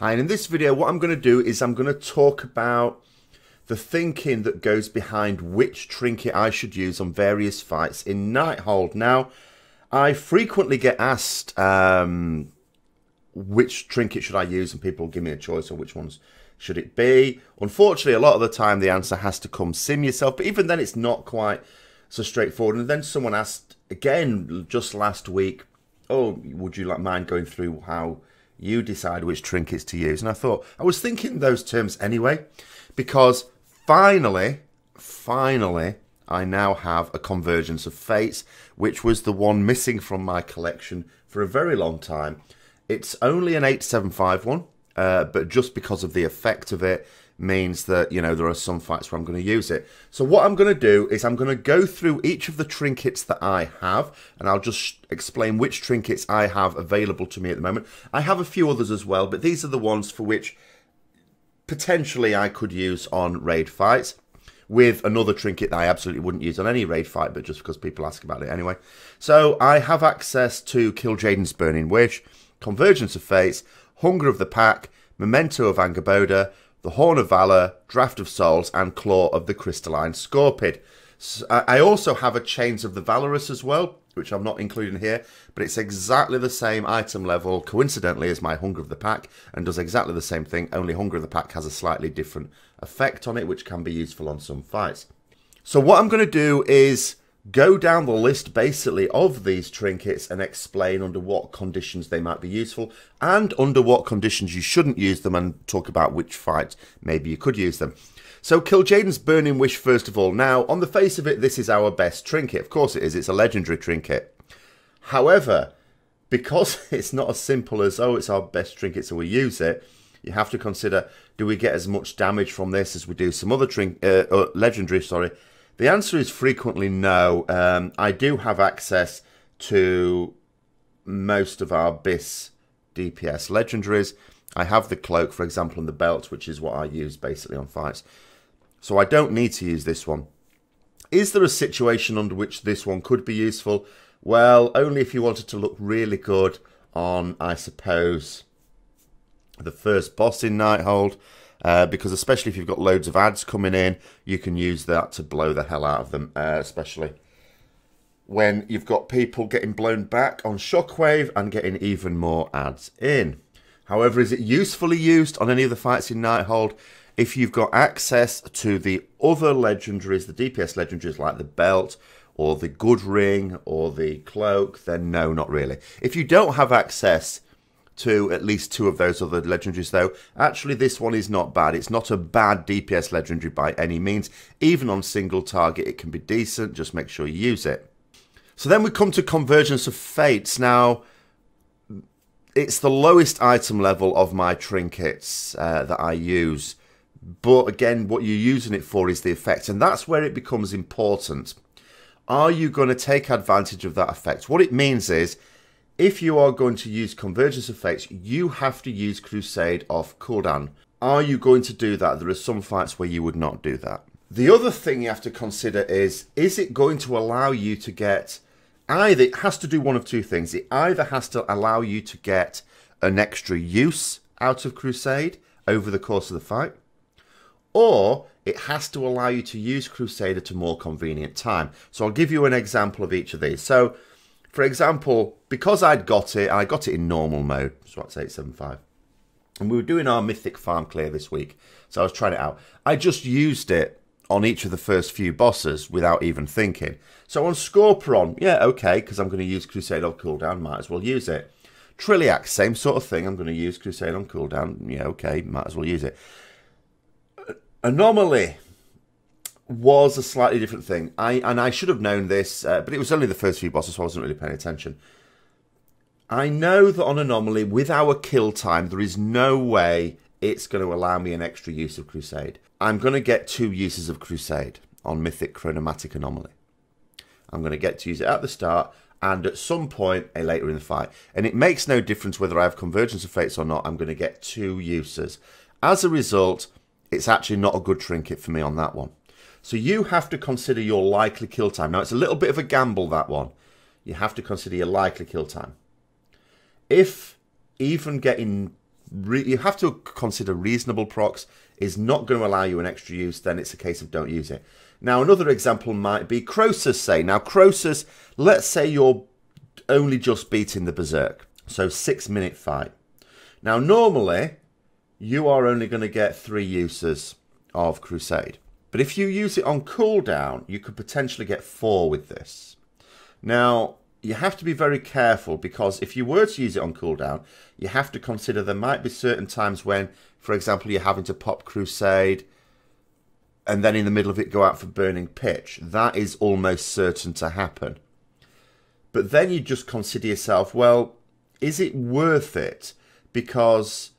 Hi, and in this video what I'm going to do is I'm going to talk about the thinking that goes behind which trinket I should use on various fights in Nighthold. Now, I frequently get asked which trinket should I use, and people give me a choice on which ones should it be. Unfortunately, a lot of the time the answer has to come sim yourself, but even then it's not quite so straightforward. And then someone asked again just last week, oh, would you mind going through how you decide which trinkets to use? And I thought, I was thinking those terms anyway, because finally, I now have a Convergence of Fates, which was the one missing from my collection for a very long time. It's only an 875 one, but just because of the effect of it means that, you know, there are some fights where I'm going to use it. So what I'm going to do is I'm going to go through each of the trinkets that I have, and I'll just explain which trinkets I have available to me at the moment. I have a few others as well, but these are the ones for which potentially I could use on raid fights, with another trinket that I absolutely wouldn't use on any raid fight, but just because people ask about it anyway. So I have access to Kil'jaeden's Burning Wish, Convergence of Fates, Hunger of the Pack, Memento of Angerboda, the Horn of Valor, Draft of Souls, and Claw of the Crystalline Scorpid. So I also have a Chains of the Valorous as well, which I'm not including here, but it's exactly the same item level, coincidentally, as my Hunger of the Pack, and does exactly the same thing, only Hunger of the Pack has a slightly different effect on it, which can be useful on some fights. So what I'm going to do is go down the list, basically, of these trinkets and explain under what conditions they might be useful, and under what conditions you shouldn't use them, and talk about which fight maybe you could use them. So Kil'jaeden's Burning Wish, first of all. Now, on the face of it, this is our best trinket. Of course it is. It's a legendary trinket. However, because it's not as simple as, oh, it's our best trinket, so we use it, you have to consider, do we get as much damage from this as we do some other legendary, sorry. The answer is frequently no. I do have access to most of our BIS DPS legendaries. I have the cloak, for example, and the belt, which is what I use basically on fights. So I don't need to use this one. Is there a situation under which this one could be useful? Well, only if you wanted to look really good on, I suppose, the first boss in Nighthold. Because especially if you've got loads of ads coming in, you can use that to blow the hell out of them, especially when you've got people getting blown back on Shockwave and getting even more ads in. However, is it usefully used on any of the fights in Nighthold? If you've got access to the other legendaries, the DPS legendaries like the belt or the good ring or the cloak, then no, not really. If you don't have access to at least two of those other legendaries, though, actually this one is not bad. It's not a bad DPS legendary by any means. Even on single target, it can be decent. Just make sure you use it. So then we come to Convergence of Fates. Now, it's the lowest item level of my trinkets that I use. But again, what you're using it for is the effect. And that's where it becomes important. Are you going to take advantage of that effect? What it means is, if you are going to use Convergence of Fates, you have to use Crusade off cooldown. Are you going to do that? There are some fights where you would not do that. The other thing you have to consider is it going to allow you to get, either it has to do one of two things. It either has to allow you to get an extra use out of Crusade over the course of the fight, or it has to allow you to use Crusade at a more convenient time. So I'll give you an example of each of these. So, for example, because I'd got it, and I got it in normal mode, so that's 875, and we were doing our mythic farm clear this week, so I was trying it out. I just used it on each of the first few bosses without even thinking. So on Scorpion, yeah, okay, because I'm going to use Crusade on cooldown, might as well use it. Trilliac, same sort of thing, I'm going to use Crusade on cooldown, yeah, okay, might as well use it. Anomaly was a slightly different thing. I should have known this, but it was only the first few bosses, so I wasn't really paying attention. I know that on Anomaly, with our kill time, there is no way it's going to allow me an extra use of Crusade. I'm going to get 2 uses of Crusade on Mythic Chronomatic Anomaly. I'm going to get to use it at the start and at some point later in the fight. And it makes no difference whether I have Convergence of Fates or not, I'm going to get 2 uses. As a result, it's actually not a good trinket for me on that one. So you have to consider your likely kill time. Now, it's a little bit of a gamble, that one. You have to consider your likely kill time. If even getting you have to consider reasonable procs is not going to allow you an extra use, then it's a case of don't use it. Now, another example might be Croesus, say. Now, Croesus, let's say you're only just beating the Berserk. So 6-minute fight. Now, normally, you are only going to get 3 uses of Crusade. But if you use it on cooldown, you could potentially get 4 with this. Now, you have to be very careful, because if you were to use it on cooldown, you have to consider there might be certain times when, for example, you're having to pop Crusade and then in the middle of it go out for Burning Pitch. That is almost certain to happen. But then you just consider yourself, well, is it worth it? Because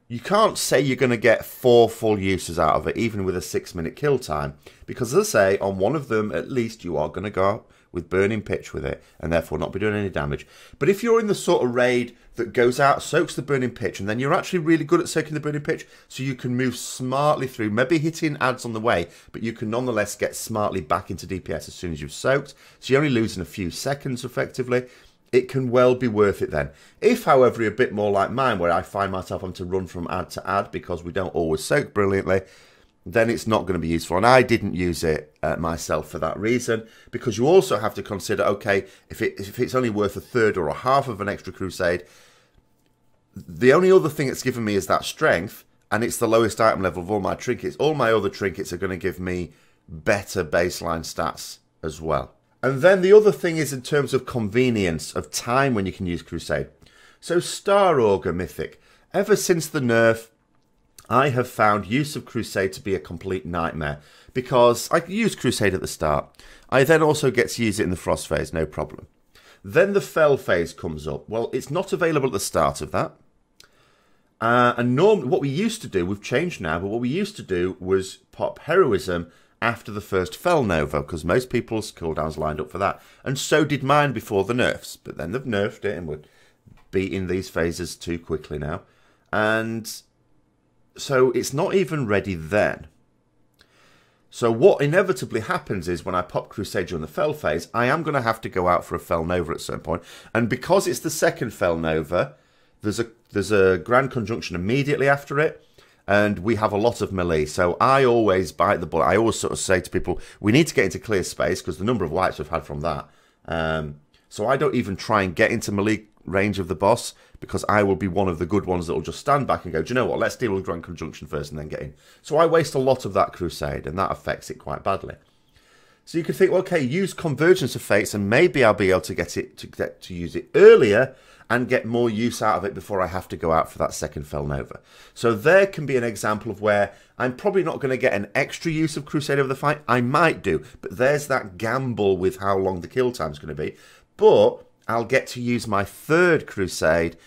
you can't say you're going to get 4 full uses out of it, even with a 6-minute kill time. Because as I say, on one of them, at least you are going to go out with Burning Pitch with it, and therefore not be doing any damage. But if you're in the sort of raid that goes out, soaks the Burning Pitch, and then you're actually really good at soaking the Burning Pitch, so you can move smartly through, maybe hitting adds on the way, but you can nonetheless get smartly back into DPS as soon as you've soaked, so you're only losing a few seconds effectively, it can well be worth it then. If, however, you're a bit more like mine, where I find myself having to run from ad to ad because we don't always soak brilliantly, then it's not going to be useful. And I didn't use it myself for that reason, because you also have to consider, okay, if it's only worth a third or a half of an extra Crusade, the only other thing it's given me is that strength, and it's the lowest item level of all my trinkets. All my other trinkets are going to give me better baseline stats as well. And then the other thing is in terms of convenience of time when you can use Crusade. So Star Augur Mythic, ever since the nerf, I have found use of Crusade to be a complete nightmare, because I use Crusade at the start. I then also get to use it in the Frost phase, no problem. Then the Fell phase comes up. Well, it's not available at the start of that. And normally, what we used to do, we've changed now, but what we used to do was pop Heroism after the first Fell Nova, because most people's cooldowns lined up for that. And so did mine before the nerfs. But then they've nerfed it, and we're beating these phases too quickly now. And so it's not even ready then. So what inevitably happens is when I pop Crusade during the Fell phase, I am going to have to go out for a Fell Nova at some point. And because it's the second Fell Nova, there's a Grand Conjunction immediately after it. And we have a lot of melee. So I always bite the bullet. I always sort of say to people, we need to get into clear space, because the number of wipes we've had from that. So I don't even try and get into melee range of the boss, because I will be one of the good ones that will just stand back and go, do you know what, let's deal with Grand Conjunction first and then get in. So I waste a lot of that Crusade, and that affects it quite badly. So you could think, well, okay, use Convergence of Fates, and maybe I'll be able to get to use it earlier and get more use out of it before I have to go out for that second Fell Nova. So there can be an example of where I'm probably not going to get an extra use of Crusade over the fight. I might do, but there's that gamble with how long the kill time's going to be. But I'll get to use my third Crusade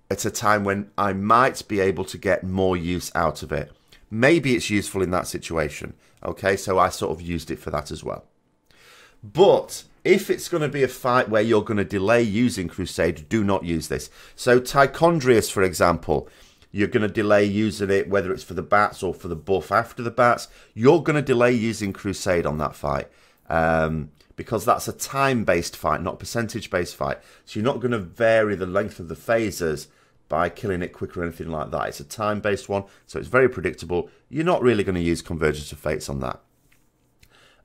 at a time when I might be able to get more use out of it. Maybe it's useful in that situation. Okay, so I sort of used it for that as well. But if it's going to be a fight where you're going to delay using Crusade, do not use this. So Tichondrius, for example, you're going to delay using it, whether it's for the bats or for the buff after the bats. You're going to delay using Crusade on that fight. Because that's a time-based fight, not percentage-based fight. So you're not going to vary the length of the phases by killing it quicker or anything like that. It's a time-based one, so it's very predictable. You're not really going to use Convergence of Fates on that.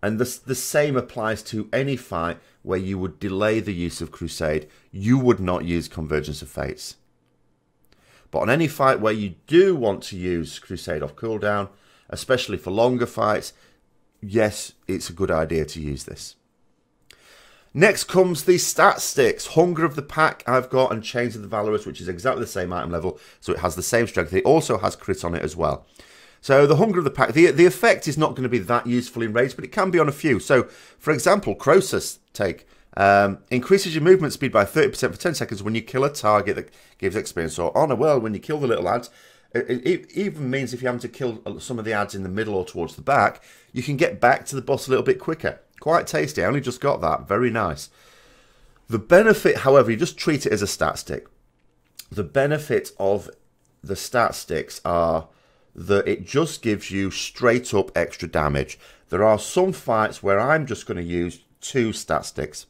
And the same applies to any fight where you would delay the use of Crusade. You would not use Convergence of Fates. But on any fight where you do want to use Crusade off cooldown, especially for longer fights, yes, it's a good idea to use this. Next comes the stat sticks. Hunger of the Pack I've got, and Chains of the Valorous, which is exactly the same item level, so it has the same strength. It also has crit on it as well. So the Hunger of the Pack, the effect is not going to be that useful in raids, but it can be on a few. So, for example, Croesus take increases your movement speed by 30% for 10 seconds when you kill a target that gives experience or honor. Well, when you kill the little ads, it even means if you're having to kill some of the ads in the middle or towards the back, you can get back to the boss a little bit quicker. Quite tasty. I only just got that. Very nice. The benefit, however, you just treat it as a stat stick. The benefit of the stat sticks are that it just gives you straight up extra damage. There are some fights where I'm just going to use 2 stat sticks.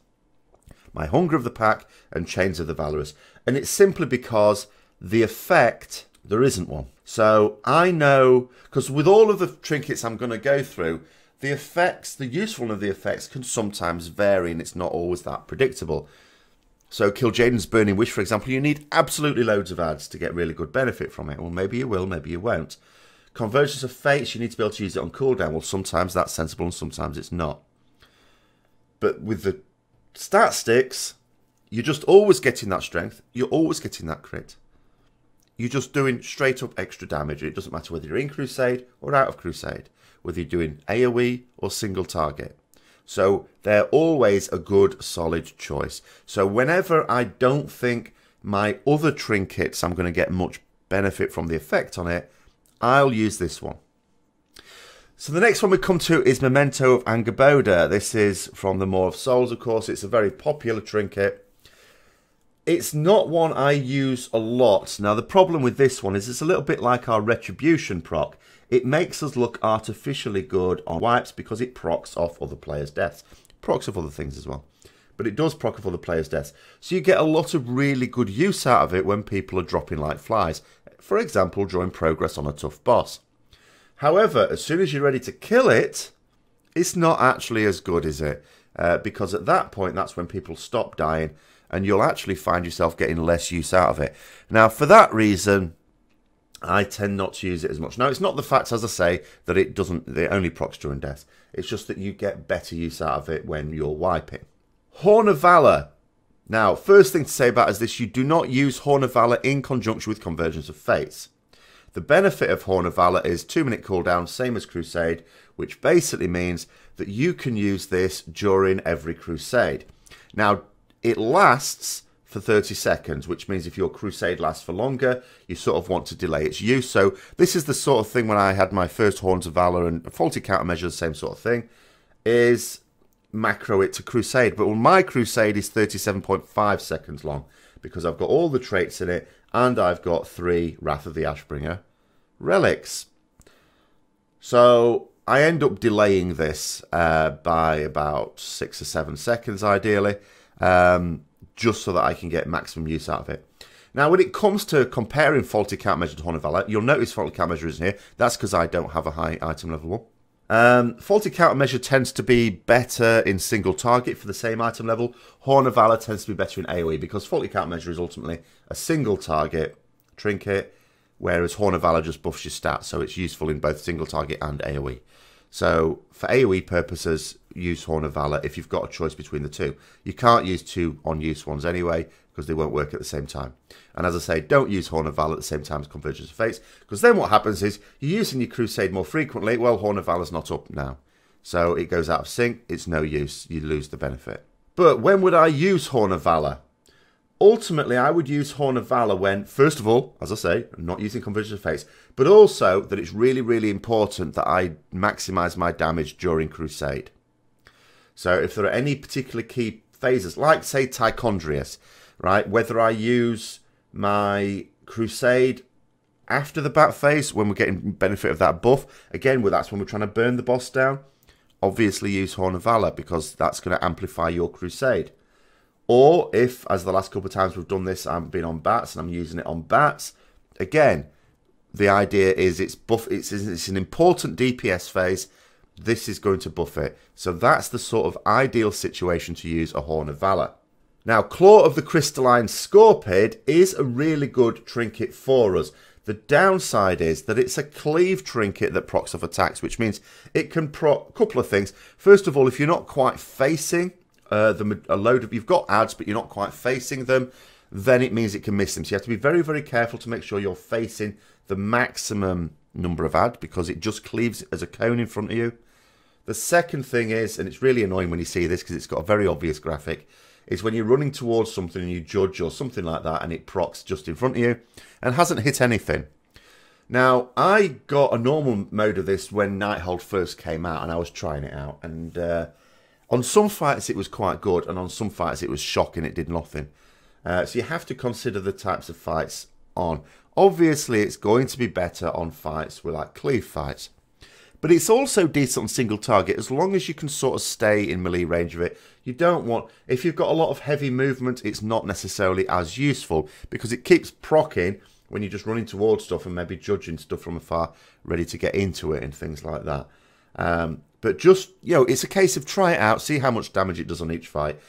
My Hunger of the Pack and Chains of the Valorous. And it's simply because the effect There isn't one. So I know, because with all of the trinkets I'm going to go through, the effects, the usefulness of the effects can sometimes vary, and it's not always that predictable. So Kil'jaeden's Burning Wish, for example, you need absolutely loads of ads to get really good benefit from it. Well, maybe you will, maybe you won't. Convergence of Fates, you need to be able to use it on cooldown. Well, sometimes that's sensible and sometimes it's not. But with the stat sticks, you're just always getting that strength. You're always getting that crit. You're just doing straight up extra damage. It doesn't matter whether you're in Crusade or out of Crusade, whether you're doing AoE or single target. So they're always a good, solid choice. So whenever I don't think my other trinkets I'm going to get much benefit from the effect on it, I'll use this one. So the next one we come to is Memento of Angerboda. This is from the Maw of Souls, of course. It's a very popular trinket. It's not one I use a lot. Now the problem with this one is it's a little bit like our Retribution proc. It makes us look artificially good on wipes because it procs off other players' deaths. Procs off other things as well. But it does proc off other players' deaths. So you get a lot of really good use out of it when people are dropping like flies. For example, drawing progress on a tough boss. However, as soon as you're ready to kill it, it's not actually as good, is it? Because at that point, that's when people stop dying, and you'll actually find yourself getting less use out of it. Now, for that reason, I tend not to use it as much. Now, it's not the fact, as I say, that it only procs during death. It's just that you get better use out of it when you're wiping. Horn of Valor. Now, first thing to say about is this: you do not use Horn of Valor in conjunction with Convergence of Fates. The benefit of Horn of Valor is 2-minute cooldown, same as Crusade, which basically means that you can use this during every Crusade. Now, it lasts for 30 seconds, which means if your Crusade lasts for longer, you sort of want to delay its use. So this is the sort of thing when I had my first Horns of Valor and Faulty Countermeasure, the same sort of thing, is macro it to Crusade. But my Crusade is 37.5 seconds long because I've got all the traits in it and I've got 3 Wrath of the Ashbringer relics. So I end up delaying this by about 6 or 7 seconds ideally, just so that I can get maximum use out of it. Now, when it comes to comparing Faulty Countermeasure to Horn of Valor, you'll notice Faulty Countermeasure isn't here. That's because I don't have a high item level 1. Faulty Countermeasure tends to be better in single target for the same item level. Horn of Valor tends to be better in AoE because Faulty Countermeasure is ultimately a single target trinket, whereas Horn of Valor just buffs your stats, so it's useful in both single target and AoE. So for AoE purposes, use Horn of Valor if you've got a choice between the two. You can't use 2 on-use ones anyway, because they won't work at the same time. And as I say, don't use Horn of Valor at the same time as Convergence of Fates, because then what happens is you're using your Crusade more frequently. Well, Horn of Valor's not up now, so it goes out of sync. It's no use. You lose the benefit. But when would I use Horn of Valor? Ultimately, I would use Horn of Valor when, first of all, as I say, I'm not using Convergence of Fates, but also that it's really, really important that I maximise my damage during Crusade. So if there are any particular key phases, like, say, Tichondrius, right, whether I use my Crusade after the bat phase, when we're getting benefit of that buff, again, that's when we're trying to burn the boss down, obviously use Horn of Valor, because that's going to amplify your Crusade. Or if, as the last couple of times we've done this, I've been on bats and I'm using it on bats, again, the idea is it's an important DPS phase. This is going to buff it. So that's the sort of ideal situation to use a Horn of Valor. Now, Claw of the Crystalline Scorpid is a really good trinket for us. The downside is that it's a cleave trinket that procs off attacks, which means it can proc a couple of things. First of all, if you're not quite facing you've got ads, but you're not quite facing them, then it means it can miss them. So you have to be very, very careful to make sure you're facing the maximum number of ads, because it just cleaves as a cone in front of you. The second thing is, and it's really annoying when you see this because it's got a very obvious graphic, is when you're running towards something and you judge or something like that and it procs just in front of you and hasn't hit anything. Now, I got a normal mode of this when Nighthold first came out and I was trying it out, and on some fights it was quite good, and on some fights it was shocking, it did nothing. So you have to consider the types of fights on. Obviously, it's going to be better on fights with like cleave fights. But it's also decent on single target as long as you can sort of stay in melee range of it. You don't want, if you've got a lot of heavy movement, it's not necessarily as useful because it keeps proccing when you're just running towards stuff and maybe judging stuff from afar, ready to get into it and things like that. But just, it's a case of try it out, see how much damage it does on each fight.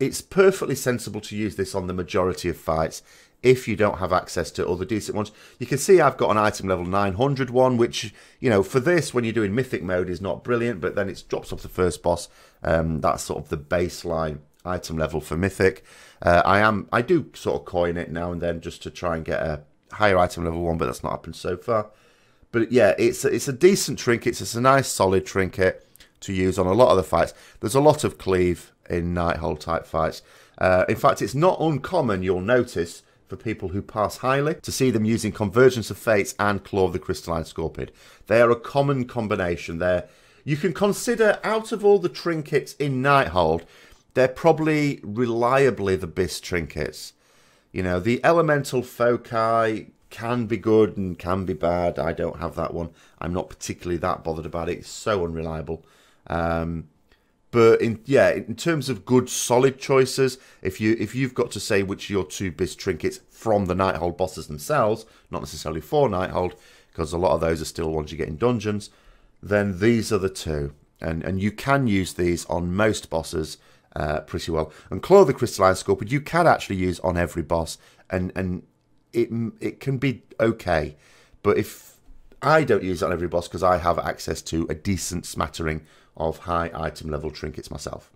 It's perfectly sensible to use this on the majority of fights if you don't have access to other decent ones. You can see I've got an item level 900 one, which, for this, when you're doing mythic mode, is not brilliant, but then it drops off the first boss. That's sort of the baseline item level for mythic. I do sort of coin it now and then just to try and get a higher item level one, but that's not happened so far. But yeah, it's a decent trinket. It's a nice solid trinket to use on a lot of the fights. There's a lot of cleave in Nighthold type fights. In fact, it's not uncommon, you'll notice, for people who pass highly, to see them using Convergence of Fates and Claw of the Crystalline Scorpion. They are a common combination. You can consider, out of all the trinkets in Nighthold, they're probably reliably the best trinkets. The Elemental Foci can be good and can be bad. I don't have that one. I'm not particularly that bothered about it. It's so unreliable. But in terms of good solid choices, if you've got to say which are your two best trinkets from the Nighthold bosses themselves, not necessarily for Nighthold, because a lot of those are still ones you get in dungeons, then these are the two. And you can use these on most bosses pretty well. And Claw of the Crystalline Scorpion you can actually use on every boss, and it can be okay. But if I don't use it on every boss because I have access to a decent smattering of high item level trinkets myself.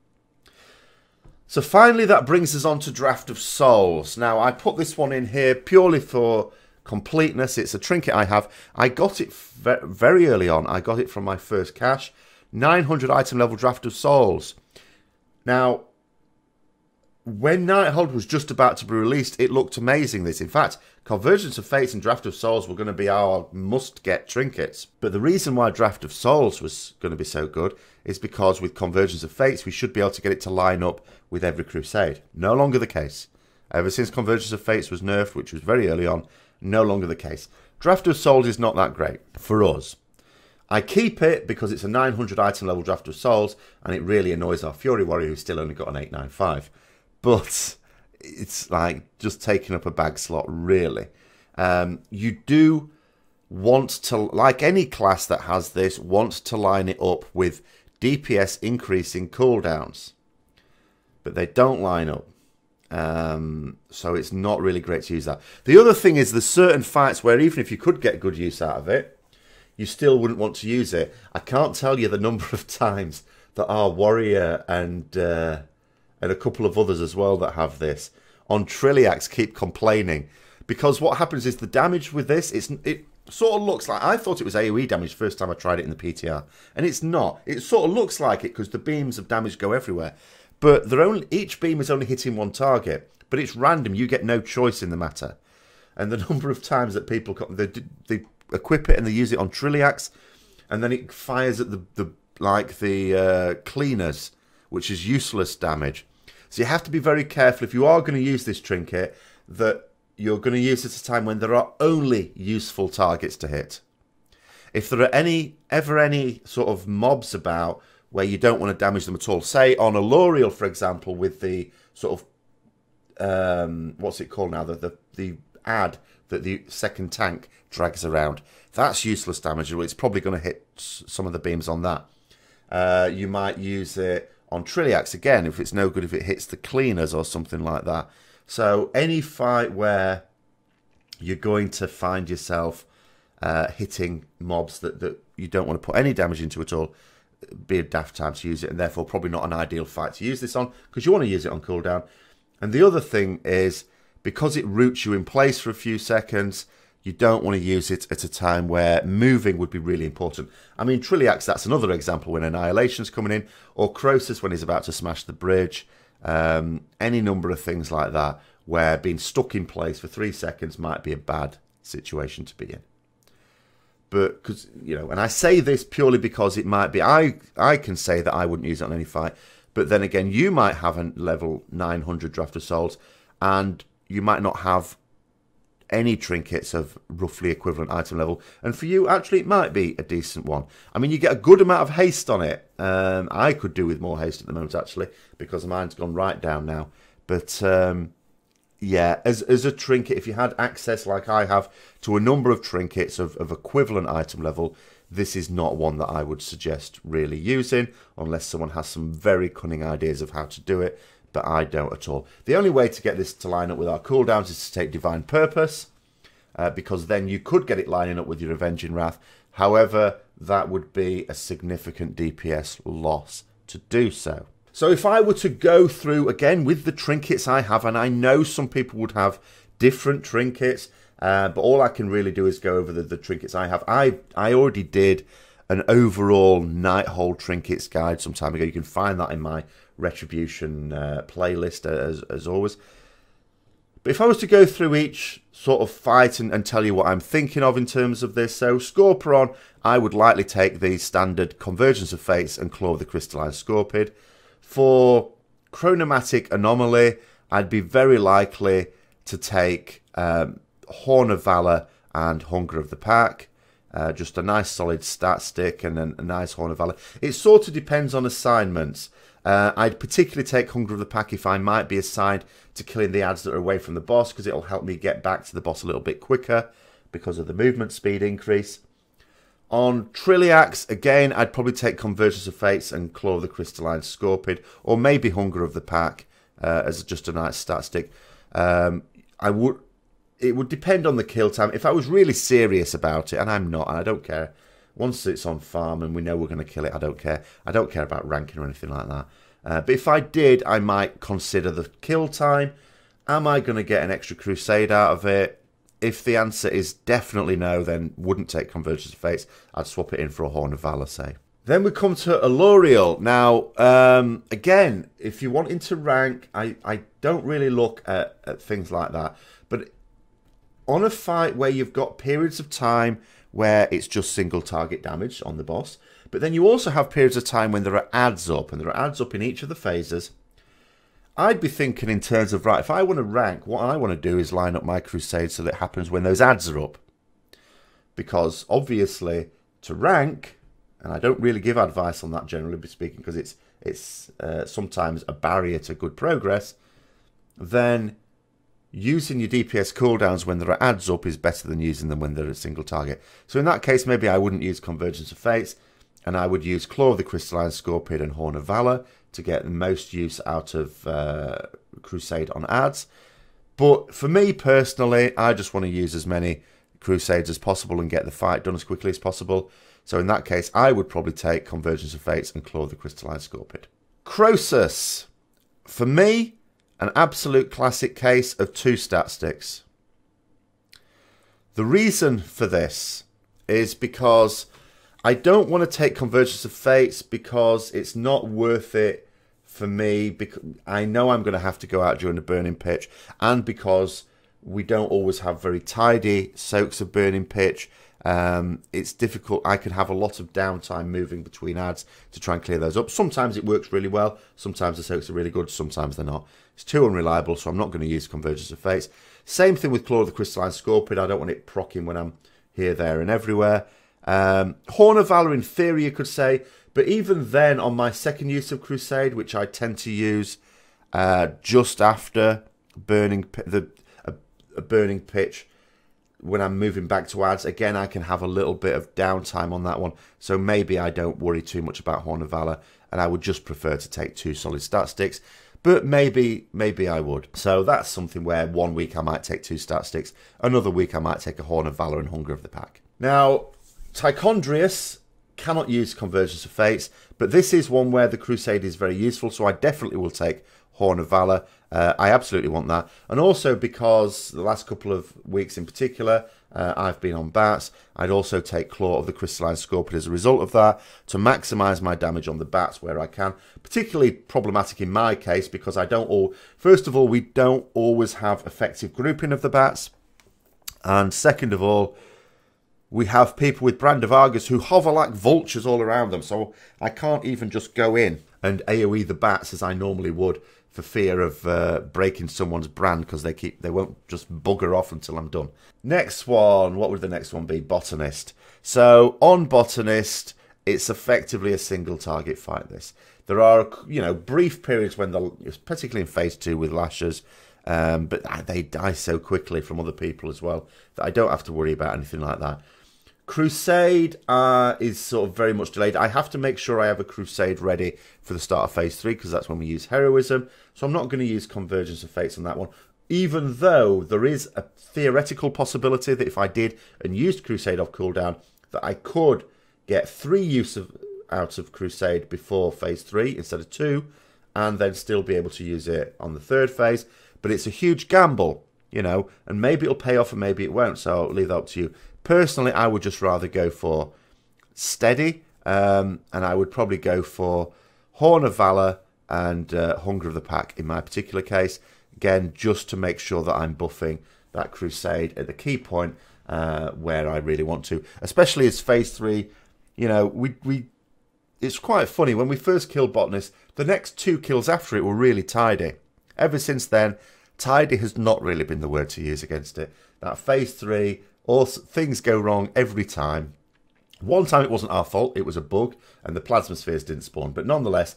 So finally that brings us on to Draft of Souls. Now I put this one in here purely for completeness. It's a trinket I have. I got it very early on. I got it from my first cache. 900 item level Draft of Souls. Now, when Nighthold was just about to be released, it looked amazing, this. In fact, Convergence of Fates and Draft of Souls were going to be our must-get trinkets. But the reason why Draft of Souls was going to be so good is because with Convergence of Fates, we should be able to get it to line up with every crusade. No longer the case. Ever since Convergence of Fates was nerfed, which was very early on, no longer the case. Draft of Souls is not that great for us. I keep it because it's a 900 item level Draft of Souls, and it really annoys our Fury Warrior who's still only got an 895. But it's like just taking up a bag slot, really. You do want to, like any class that has this, want to line it up with DPS increasing cooldowns. But they don't line up. So it's not really great to use that. The other thing is there's certain fights where even if you could get good use out of it, you still wouldn't want to use it. I can't tell you the number of times that our Warrior and a couple of others as well that have this on Trilliax keep complaining, because what happens is the damage with this, it sort of looks like, I thought it was AoE damage first time I tried it in the PTR, and it's not. It sort of looks like it because the beams of damage go everywhere, but each beam is only hitting one target, but it's random. You get no choice in the matter. And the number of times that people they equip it and they use it on Trilliax, and then it fires at the cleaners, which is useless damage. So you have to be very careful if you are going to use this trinket that you're going to use it at a time when there are only useful targets to hit. If there are ever any sort of mobs about where you don't want to damage them at all, say on a L'Oreal, for example, with the sort of what's it called now, the ad that the second tank drags around, that's useless damage. It's probably going to hit some of the beams on that. You might use it on Trilliax again if it's no good if it hits the cleaners or something like that. So any fight where you're going to find yourself hitting mobs that you don't want to put any damage into at all, be a daft time to use it, and therefore probably not an ideal fight to use this on, because you want to use it on cooldown. And the other thing is, because it roots you in place for a few seconds, you don't want to use it at a time where moving would be really important. I mean, Trilliax, that's another example when Annihilation's coming in, or Croesus when he's about to smash the bridge. Any number of things like that, where being stuck in place for 3 seconds might be a bad situation to be in. But, because, and I say this purely because it might be, I can say that I wouldn't use it on any fight, but then again, you might have a level 900 Draft of Souls, and you might not have any trinkets of roughly equivalent item level, and for you actually it might be a decent one. I mean, you get a good amount of haste on it. I could do with more haste at the moment actually, because mine's gone right down now, but yeah, as a trinket, if you had access like I have to a number of trinkets of equivalent item level, this is not one that I would suggest really using unless someone has some very cunning ideas of how to do it, but I don't at all. The only way to get this to line up with our cooldowns is to take Divine Purpose, because then you could get it lining up with your Avenging Wrath. However, that would be a significant DPS loss to do so. So if I were to go through again with the trinkets I have, and I know some people would have different trinkets, but all I can really do is go over the trinkets I have. I already did an overall Nighthold trinkets guide some time ago. You can find that in my Retribution playlist as always. But if I was to go through each sort of fight and tell you what I'm thinking of in terms of this, so Scorpion, I would likely take the standard Convergence of Fates and Claw of the Crystalline Scorpid. For Chronomatic Anomaly, I'd be very likely to take Horn of Valor and Hunger of the Pack. Just a nice solid stat stick and a nice Horn of Valor. It sort of depends on assignments. I'd particularly take Hunger of the Pack if I might be assigned to killing the adds that are away from the boss, because it'll help me get back to the boss a little bit quicker because of the movement speed increase. On Trilliax, again, I'd probably take Convergence of Fates and Claw of the Crystalline Scorpid, or maybe Hunger of the Pack as just a nice stat stick. It would depend on the kill time. If I was really serious about it, and I'm not, and I don't care. Once it's on farm and we know we're going to kill it, I don't care. I don't care about ranking or anything like that. But if I did, I might consider the kill time. Am I going to get an extra crusade out of it? If the answer is definitely no, then wouldn't take Convergence of Fates. I'd swap it in for a Horn of Valor, say. Then we come to Alluriel. Now, again, if you're wanting to rank, I don't really look at things like that. But on a fight where you've got periods of time where it's just single target damage on the boss, but then you also have periods of time when there are adds up, and there are adds up in each of the phases, I'd be thinking in terms of, right, if I want to rank, what I want to do is line up my crusade so that it happens when those adds are up. Because obviously, to rank, and I don't really give advice on that generally speaking, because it's sometimes a barrier to good progress, then using your DPS cooldowns when there are adds up is better than using them when they're a single target. So in that case, maybe I wouldn't use Convergence of Fates, and I would use Claw of the Crystalline Scorpid and Horn of Valor to get the most use out of Crusade on adds. But for me personally, I just want to use as many Crusades as possible and get the fight done as quickly as possible. So in that case, I would probably take Convergence of Fates and Claw of the Crystalline Scorpid. Croesus, for me, an absolute classic case of 2 stat sticks. The reason for this is because I don't want to take Convergence of Fates because it's not worth it for me. Because I know I'm going to have to go out during the Burning Pitch, and because we don't always have very tidy soaks of Burning Pitch. It's difficult. I can have a lot of downtime moving between adds to try and clear those up. Sometimes it works really well. Sometimes the soaks are really good. Sometimes they're not. It's too unreliable, so I'm not going to use Convergence of Fates. Same thing with Claw of the Crystalline Scorpid. I don't want it proccing when I'm here, there, and everywhere. Horn of Valor, in theory, you could say. But even then, on my second use of Crusade, which I tend to use just after Burning Pitch, when I'm moving back to adds, again, I can have a little bit of downtime on that one. So maybe I don't worry too much about Horn of Valor, and I would just prefer to take 2 solid stat sticks. But maybe I would. So that's something where 1 week I might take 2 stat sticks. Another week I might take a Horn of Valor and Hunger of the Pack. Now, Tichondrius cannot use Convergence of Fates, but this is one where the Crusade is very useful, so I definitely will take Horn of Valor. I absolutely want that. And also because the last couple of weeks in particular, I've been on bats, I'd also take Claw of the Crystalline Scorpid as a result of that to maximise my damage on the bats where I can. Particularly problematic in my case because I don't all... First of all, we don't always have effective grouping of the bats. And second of all, we have people with Brand of Argus who hover like vultures all around them. So I can't even just go in and AoE the bats as I normally would for fear of breaking someone's brand because they won't just bugger off until I'm done. Next one, what would the next one be? Botanist. So on Botanist, it's effectively a single target fight. This there are brief periods when particularly in phase 2 with Lashers, But they die so quickly from other people as well that I don't have to worry about anything like that. Crusade is sort of very much delayed. I have to make sure I have a Crusade ready for the start of Phase 3 because that's when we use Heroism. So I'm not going to use Convergence of Fates on that one. Even though there is a theoretical possibility that if I did and used Crusade off cooldown, that I could get 3 use out of Crusade before Phase 3 instead of 2, and then still be able to use it on the 3rd phase. But it's a huge gamble, you know, and maybe it'll pay off and maybe it won't, so I'll leave that up to you. Personally, I would just rather go for Steady, and I would probably go for Horn of Valor and Hunger of the Pack in my particular case. Again, just to make sure that I'm buffing that Crusade at the key point where I really want to. Especially as Phase 3, you know, it's quite funny. When we first killed Botanist, the next 2 kills after it were really tidy. Ever since then, tidy has not really been the word to use against it. That Phase 3... things go wrong every time. One time it wasn't our fault, it was a bug, and the plasma spheres didn't spawn. But nonetheless,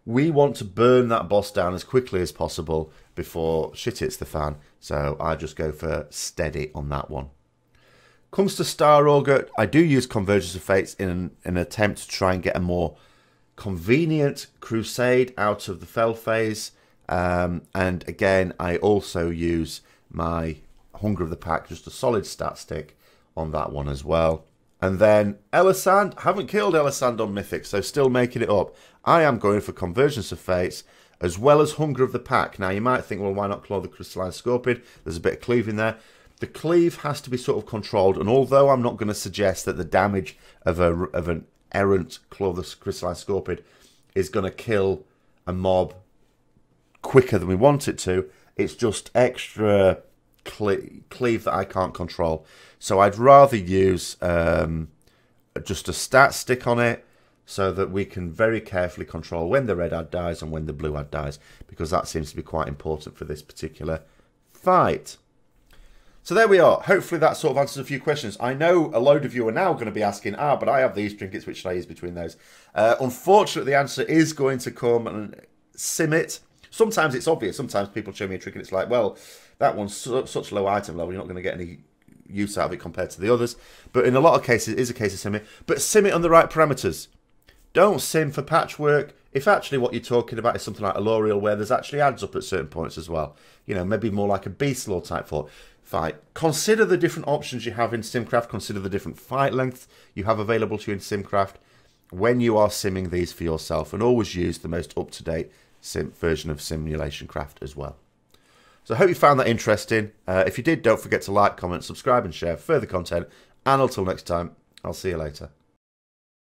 we want to burn that boss down as quickly as possible before shit hits the fan. So I just go for Steady on that one. Comes to Star Augur, I do use Convergence of Fates in an attempt to try and get a more convenient Crusade out of the Fell phase. And again, I also use my Hunger of the Pack, just a solid stat stick on that one as well. And then Elisand, haven't killed Elisand on Mythic, so still making it up. I am going for Convergence of Fates as well as Hunger of the Pack. Now you might think, well, why not Claw the Crystalline Scorpion? There's a bit of cleave in there. The cleave has to be sort of controlled, and although I'm not going to suggest that the damage of an errant Claw the Crystalline Scorpion is going to kill a mob quicker than we want it to, it's just extra cleave that I can't control. So I'd rather use just a stat stick on it so that we can very carefully control when the red ad dies and when the blue ad dies, because that seems to be quite important for this particular fight. So there we are. Hopefully that sort of answers a few questions. I know a load of you are now going to be asking, but I have these trinkets, which should I use between those? Unfortunately, the answer is going to come and sim it. Sometimes it's obvious. Sometimes people show me a trick and it's like, well, that one's such low item level, you're not going to get any use out of it compared to the others. But in a lot of cases, it is a case of sim it. But sim it on the right parameters. Don't sim for patchwork if actually what you're talking about is something like Alorial, where there's actually adds up at certain points as well. You know, maybe more like a Beast Lord type fight. Consider the different options you have in Simcraft. Consider the different fight lengths you have available to you in Simcraft when you are simming these for yourself. And always use the most up-to-date version of Simulation Craft as well. So I hope you found that interesting. If you did, don't forget to like, comment, subscribe and share further content. And until next time, I'll see you later.